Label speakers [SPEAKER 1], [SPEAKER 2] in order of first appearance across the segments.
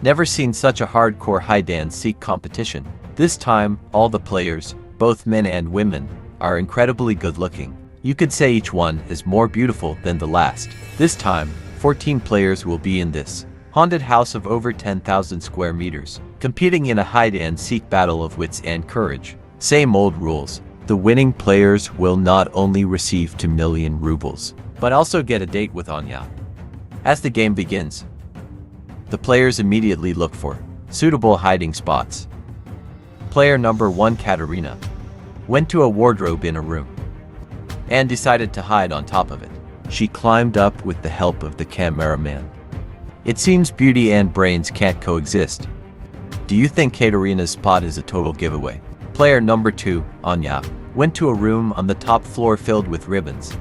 [SPEAKER 1] Never seen such a hardcore hide-and-seek competition. This time, all the players, both men and women, are incredibly good-looking. You could say each one is more beautiful than the last. This time, 14 players will be in this haunted house of over 10,000 square meters, competing in a hide-and-seek battle of wits and courage. Same old rules. The winning players will not only receive 2 million rubles, but also get a date with Anya. As the game begins, the players immediately look for suitable hiding spots. Player number 1, Katerina, went to a wardrobe in a room and decided to hide on top of it. She climbed up with the help of the cameraman. It seems beauty and brains can't coexist. Do you think Katerina's spot is a total giveaway? Player number 2, Anya, went to a room on the top floor filled with ribbons.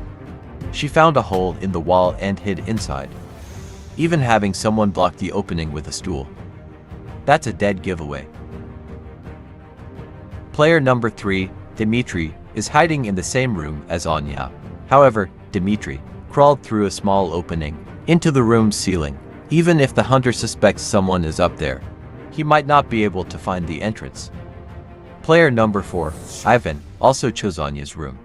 [SPEAKER 1] She found a hole in the wall and hid inside, even having someone block the opening with a stool. That's a dead giveaway. Player number 3, Dmitry, is hiding in the same room as Anya. However, Dmitry crawled through a small opening into the room's ceiling. Even if the hunter suspects someone is up there, he might not be able to find the entrance. Player number 4, Ivan, also chose Anya's room,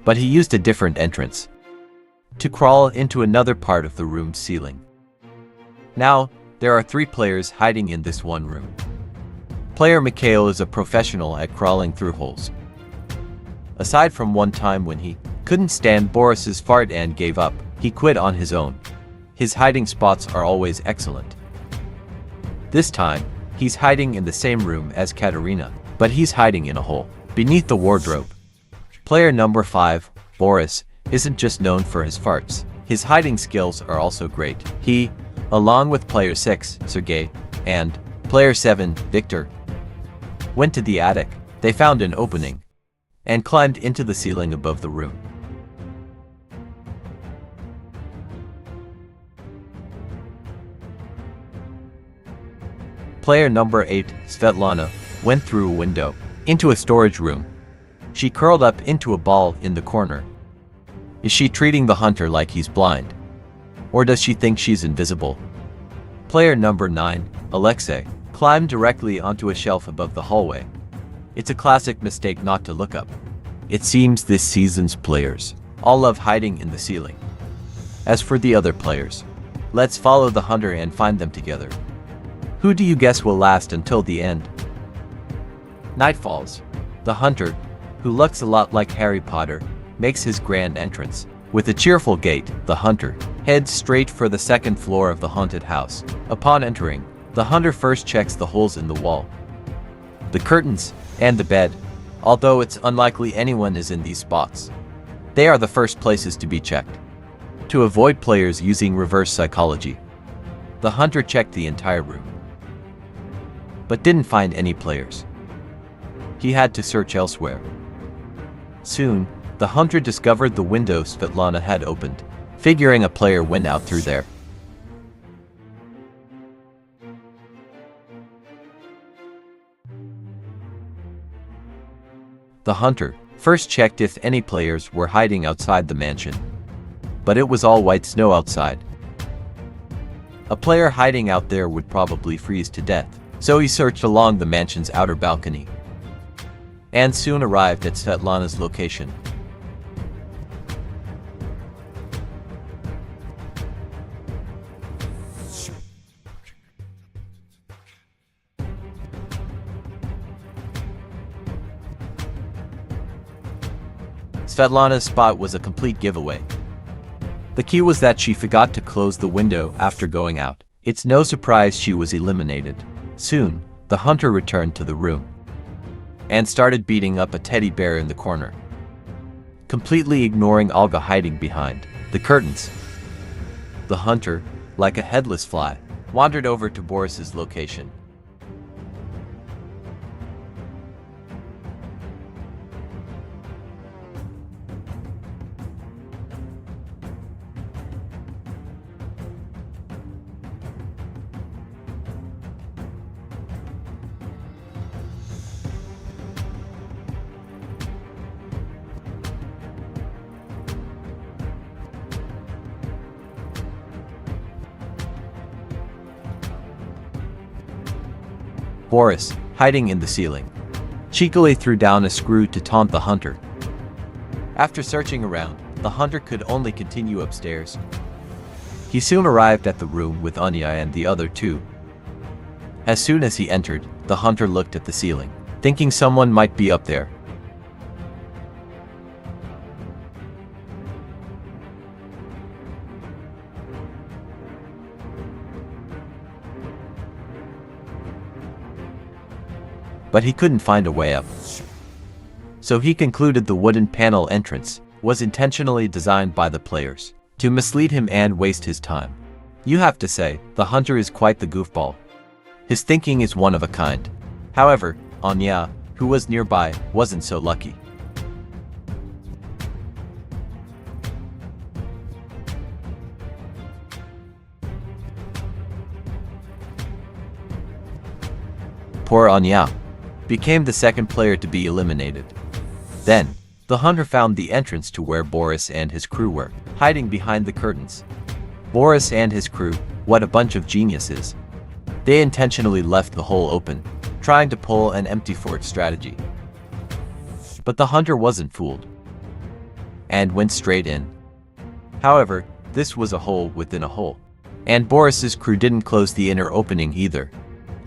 [SPEAKER 1] but he used a different entrance to crawl into another part of the room's ceiling. Now, there are 3 players hiding in this one room. Player Mikhail is a professional at crawling through holes. Aside from one time when he couldn't stand Boris's fart and gave up, he quit on his own. His hiding spots are always excellent. This time, he's hiding in the same room as Katerina, but he's hiding in a hole beneath the wardrobe. Player number 5, Boris, isn't just known for his farts. His hiding skills are also great. He, along with player 6, Sergey, and player 7, Victor, went to the attic. They found an opening and climbed into the ceiling above the room. Player number 8, Svetlana, went through a window into a storage room. She curled up into a ball in the corner. Is she treating the hunter like he's blind? Or does she think she's invisible? Player number 9, Alexei, climbed directly onto a shelf above the hallway. It's a classic mistake not to look up. It seems this season's players all love hiding in the ceiling. As for the other players, let's follow the hunter and find them together. Who do you guess will last until the end? Night falls. The hunter, who looks a lot like Harry Potter, makes his grand entrance. With a cheerful gait, the hunter heads straight for the second floor of the haunted house. Upon entering, the hunter first checks the holes in the wall, the curtains, and the bed, although it's unlikely anyone is in these spots. They are the first places to be checked. To avoid players using reverse psychology, the hunter checked the entire room, but didn't find any players. He had to search elsewhere. Soon, the hunter discovered the window Svetlana had opened, figuring a player went out through there. The hunter first checked if any players were hiding outside the mansion, but it was all white snow outside. A player hiding out there would probably freeze to death, so he searched along the mansion's outer balcony and soon arrived at Svetlana's location. Svetlana's spot was a complete giveaway. The key was that she forgot to close the window after going out. It's no surprise she was eliminated. Soon, the hunter returned to the room and started beating up a teddy bear in the corner, completely ignoring Olga hiding behind the curtains. The hunter, like a headless fly, wandered over to Boris's location. Boris, hiding in the ceiling, cheekily threw down a screw to taunt the hunter. After searching around, the hunter could only continue upstairs. He soon arrived at the room with Anya and the other two. As soon as he entered, the hunter looked at the ceiling, thinking someone might be up there. But he couldn't find a way up. So he concluded the wooden panel entrance was intentionally designed by the players to mislead him and waste his time. You have to say, the hunter is quite the goofball. His thinking is one of a kind. However, Anya, who was nearby, wasn't so lucky. Poor Anya became the second player to be eliminated. Then, the hunter found the entrance to where Boris and his crew were, hiding behind the curtains. Boris and his crew, what a bunch of geniuses. They intentionally left the hole open, trying to pull an empty fort strategy. But the hunter wasn't fooled, and went straight in. However, this was a hole within a hole, and Boris's crew didn't close the inner opening either.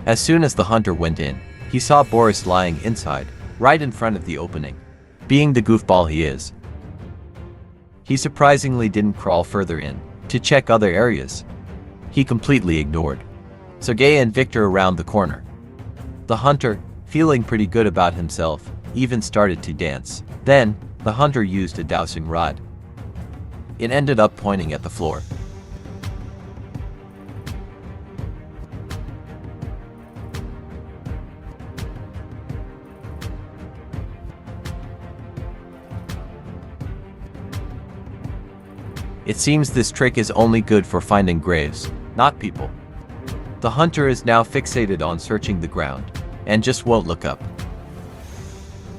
[SPEAKER 1] As soon as the hunter went in, he saw Boris lying inside, right in front of the opening. Being the goofball he is, he surprisingly didn't crawl further in to check other areas. He completely ignored Sergei and Victor around the corner. The hunter, feeling pretty good about himself, even started to dance. Then, the hunter used a dowsing rod. It ended up pointing at the floor. It seems this trick is only good for finding graves, not people. The hunter is now fixated on searching the ground, and just won't look up.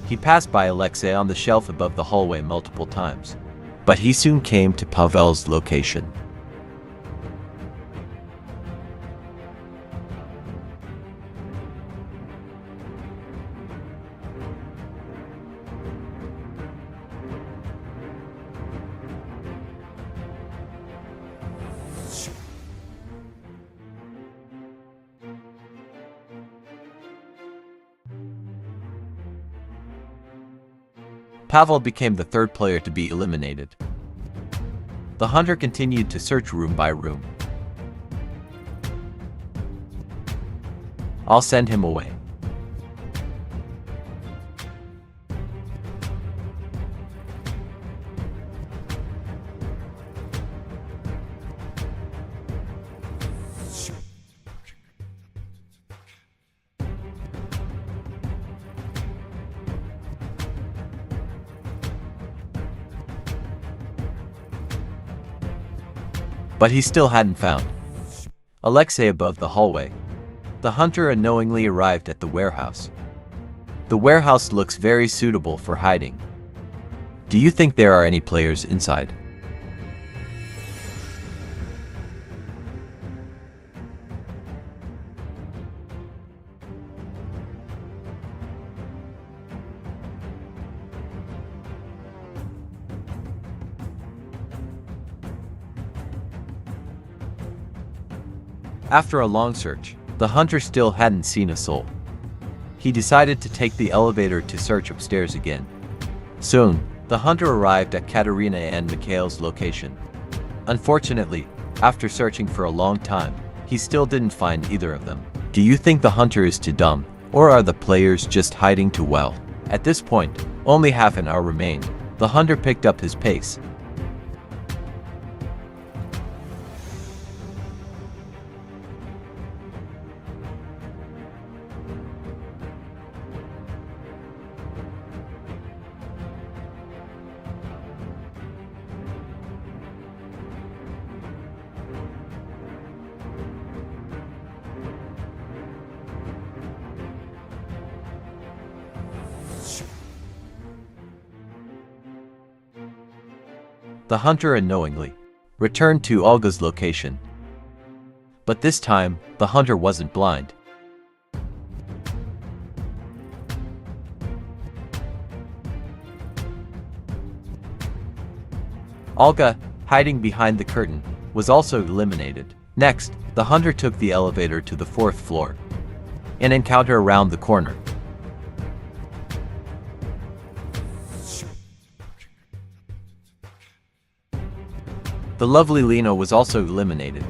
[SPEAKER 1] He passed by Alexei on the shelf above the hallway multiple times, but he soon came to Pavel's location. Pavel became the third player to be eliminated. The hunter continued to search room by room. I'll send him away. But he still hadn't found Alexei above the hallway. The hunter unknowingly arrived at the warehouse. The warehouse looks very suitable for hiding. Do you think there are any players inside? After a long search, the hunter still hadn't seen a soul. He decided to take the elevator to search upstairs again. Soon, the hunter arrived at Katerina and Mikhail's location. Unfortunately, after searching for a long time, he still didn't find either of them. Do you think the hunter is too dumb, or are the players just hiding too well? At this point, only half an hour remained. The hunter picked up his pace. The hunter unknowingly returned to Olga's location. But this time, the hunter wasn't blind. Olga, hiding behind the curtain, was also eliminated. Next, the hunter took the elevator to the 4th floor. An encounter around the corner. The lovely Lena was also eliminated.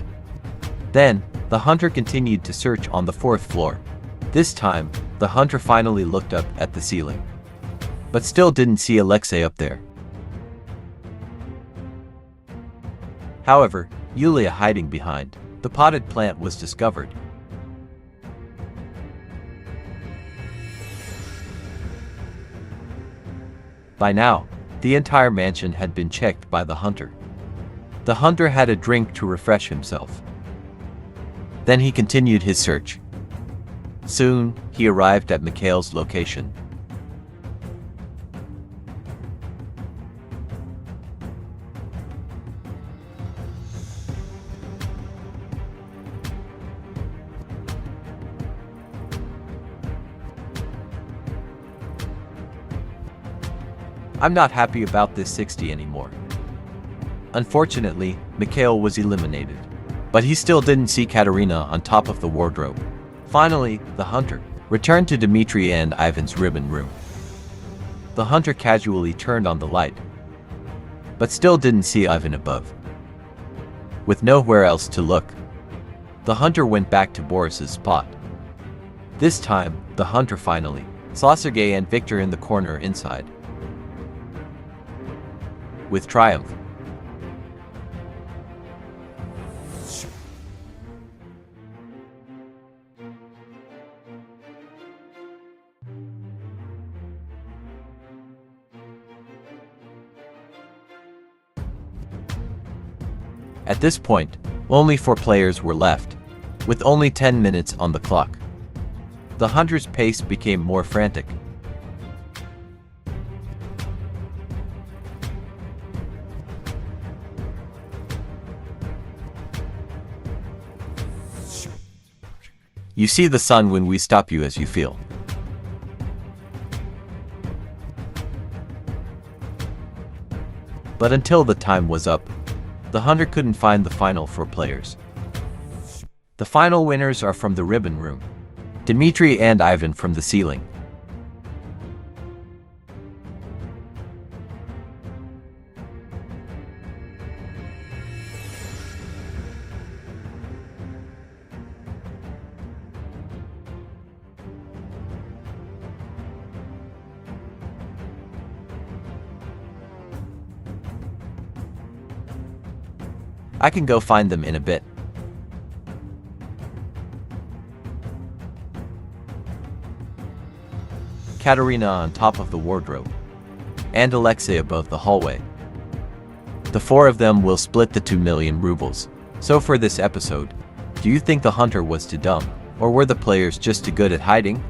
[SPEAKER 1] Then, the hunter continued to search on the 4th floor. This time, the hunter finally looked up at the ceiling, but still didn't see Alexei up there. However, Yulia hiding behind the potted plant was discovered. By now, the entire mansion had been checked by the hunter. The hunter had a drink to refresh himself. Then he continued his search. Soon, he arrived at Mikhail's location. I'm not happy about this 60 anymore. Unfortunately, Mikhail was eliminated, but he still didn't see Katerina on top of the wardrobe. Finally, the hunter returned to Dmitry and Ivan's ribbon room. The hunter casually turned on the light, but still didn't see Ivan above. With nowhere else to look, the hunter went back to Boris's spot. This time, the hunter finally saw Sergei and Victor in the corner inside. With triumph, at this point, only 4 players were left, with only 10 minutes on the clock. The hunter's pace became more frantic. You see the sun when we stop you as you feel. But until the time was up, the hunter couldn't find the final 4 players. The final winners are from the ribbon room, Dmitry and Ivan from the ceiling. I can go find them in a bit. Katerina on top of the wardrobe, and Alexei above the hallway. The 4 of them will split the 2 million rubles. So for this episode, do you think the hunter was too dumb, or were the players just too good at hiding?